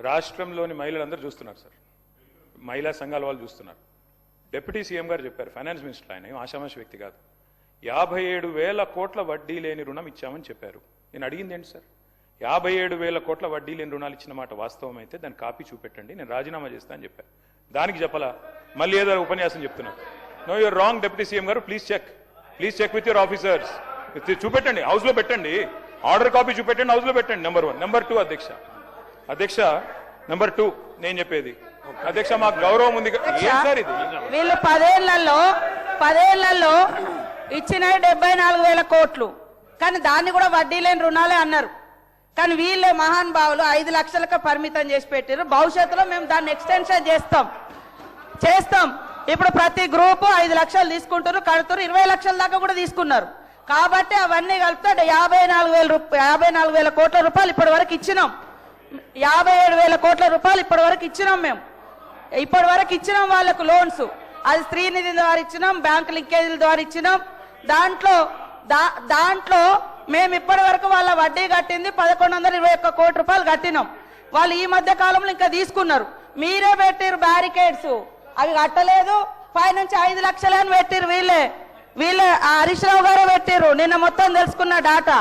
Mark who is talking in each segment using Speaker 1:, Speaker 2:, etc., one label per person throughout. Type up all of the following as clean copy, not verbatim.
Speaker 1: రాష్ట్రంలోని మహిళలందరూ చూస్తున్నారు సార్, మహిళా సంఘాల వాళ్ళు చూస్తున్నారు. డిప్యూటీ సీఎం గారు చెప్పారు, ఫైనాన్స్ మినిస్టర్, ఆయన ఆషామాషి వ్యక్తి కాదు. 57,000 కోట్ల వడ్డీ లేని రుణం ఇచ్చామని చెప్పారు. నేను అడిగింది ఏంటి సార్, 57,000 కోట్ల వడ్డీ లేని రుణాలు ఇచ్చిన మాట వాస్తవం అయితే దాని కాపీ చూపెట్టండి, నేను రాజీనామా చేస్తా అని చెప్పారు. దానికి చెప్పలా, మళ్ళీ ఏదో ఉపన్యాసం చెప్తున్నారు. No you're wrong deputy CM గారు, please check with your officers. చూపెట్టండి, హౌస్ లో పెట్టండి, ఆర్డర్ కాపీ చూపెట్టండి, హౌస్ లో పెట్టండి. నెంబర్ 1. నెంబర్ 2 అధ్యక్ష నెంబర్ 2 నేను చెప్పేది అధ్యక్ష, మాకు గౌరవం ఉంది. ఏం సార్ ఇది,
Speaker 2: వీళ్ళు 10 ఏళ్లలో ఇచ్చిన 74,000 కోట్లు, కానీ దాన్ని కూడా వడ్డీ లేని రుణాలే అన్నారు. కానీ వీళ్ళే మహాన్ భావులు 5 లక్షలకు పరిమితం చేసి పెట్టారు. భవిష్యత్తులో మేము దాన్ని ఎక్స్టెన్షన్ చేస్తాం. ఇప్పుడు ప్రతి గ్రూపు 5 లక్షలు తీసుకుంటారు, కడుతున్నారు, 20 లక్షల దాకా కూడా తీసుకున్నారు. కాబట్టి అవన్నీ కలిపితే 54,000 కోట్ల రూపాయలు ఇప్పటి వరకు ఇచ్చినాం. 57,000 కోట్ల రూపాయలు ఇప్పటి వరకు ఇచ్చినాం. మేము ఇప్పటి వరకు ఇచ్చినాం వాళ్ళకు లోన్స్. అది స్త్రీనిధి ద్వారా ఇచ్చినాం, బ్యాంక్ లింకేజీల ద్వారా ఇచ్చినాం. దాంట్లో మేము ఇప్పటి వరకు వాళ్ళ వడ్డీ కట్టింది 1,121 కోట్ల రూపాయలు కట్టినాం. వాళ్ళు ఈ మధ్య కాలంలో ఇంకా తీసుకున్నారు. మీరే పెట్టిరు బ్యారికేడ్స్, అవి కట్టలేదు. పైనుంచి 5 లక్షలు అని పెట్టిరు. వీళ్ళే హరీష్ రావు గారే పెట్టిరు. నిన్న మొత్తం తెలుసుకున్న డాటా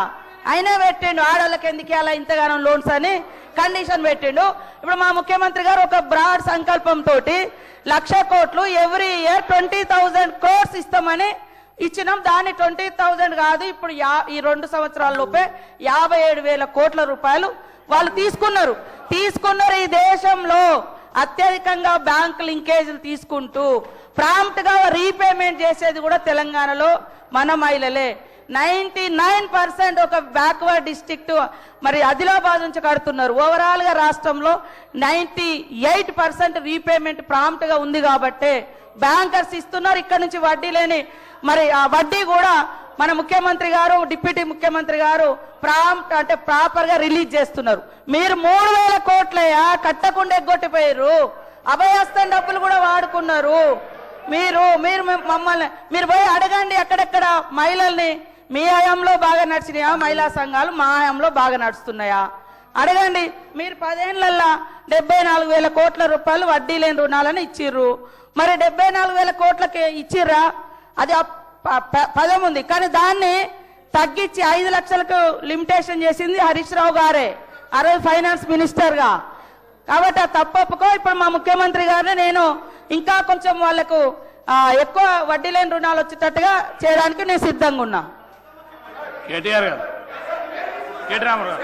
Speaker 2: అయినా పెట్టిండు. ఆడవాళ్ళకి ఎందుకు అలా ఇంతగానో లోన్స్ అని కండిషన్ పెట్టిండు. ఇప్పుడు మా ముఖ్యమంత్రి గారు ఒక బ్రాడ్ సంకల్పంతో 1,00,000 కోట్లు ఎవ్రీ ఇయర్ 20,000 crores ఇస్తామని ఇచ్చినాం. దాన్ని 20,000 కాదు, ఇప్పుడు ఈ 2 సంవత్సరాల లోపే 57,000 కోట్ల రూపాయలు వాళ్ళు తీసుకున్నారు. ఈ దేశంలో అత్యధికంగా బ్యాంక్ లింకేజీలు తీసుకుంటూ ప్రాంప్ట్ గా రీపేమెంట్ చేసేది కూడా తెలంగాణలో మన మహిళలే. 99% ఒక బ్యాక్వర్డ్ డిస్ట్రిక్ట్ మరి ఆదిలాబాద్ నుంచి కడుతున్నారు. ఓవరాల్ గా రాష్ట్రంలో 98% రీపేమెంట్ ప్రాంప్ట్ గా ఉంది కాబట్టి బ్యాంకర్స్ ఇస్తున్నారు. ఇక్కడ నుంచి వడ్డీ లేని మరి ఆ వడ్డీ కూడా మన ముఖ్యమంత్రి గారు, డిప్యూటీ ముఖ్యమంత్రి గారు ప్రాంప్ట్ అంటే ప్రాపర్ గా రిలీజ్ చేస్తున్నారు. మీరు 3,000 కోట్లయా కట్టకుండా ఎగ్గొట్టిపోయారు. అభయహస్తం డబ్బులు కూడా వాడుకున్నారు. మీరు మమ్మల్ని మీరు పోయి అడగండి, ఎక్కడెక్కడ మహిళల్ని మీ హయాంలో బాగా నడిచినాయా మహిళా సంఘాలు, మా హయాంలో బాగా నడుస్తున్నాయా అడగండి. మీరు 10 ఏళ్లలో 74,000 కోట్ల రూపాయలు వడ్డీ లేని రుణాలను ఇచ్చిర్రు. మరి 74,000 కోట్లకి ఇచ్చిర్రా? అది పదం ఉంది, కానీ దాన్ని తగ్గించి 5 లక్షలకు లిమిటేషన్ చేసింది హరీష్ రావు గారే, ఆ రోజు ఫైనాన్స్ మినిస్టర్ గా. కాబట్టి ఆ తప్పొప్పుకో. ఇప్పుడు మా ముఖ్యమంత్రి గారిని నేను ఇంకా కొంచెం వాళ్లకు ఎక్కువ వడ్డీ లేని రుణాలు వచ్చేటట్టుగా చేయడానికి నేను సిద్ధంగా ఉన్నా.
Speaker 3: కేటీఆర్ గారు, కేటీ రామారావు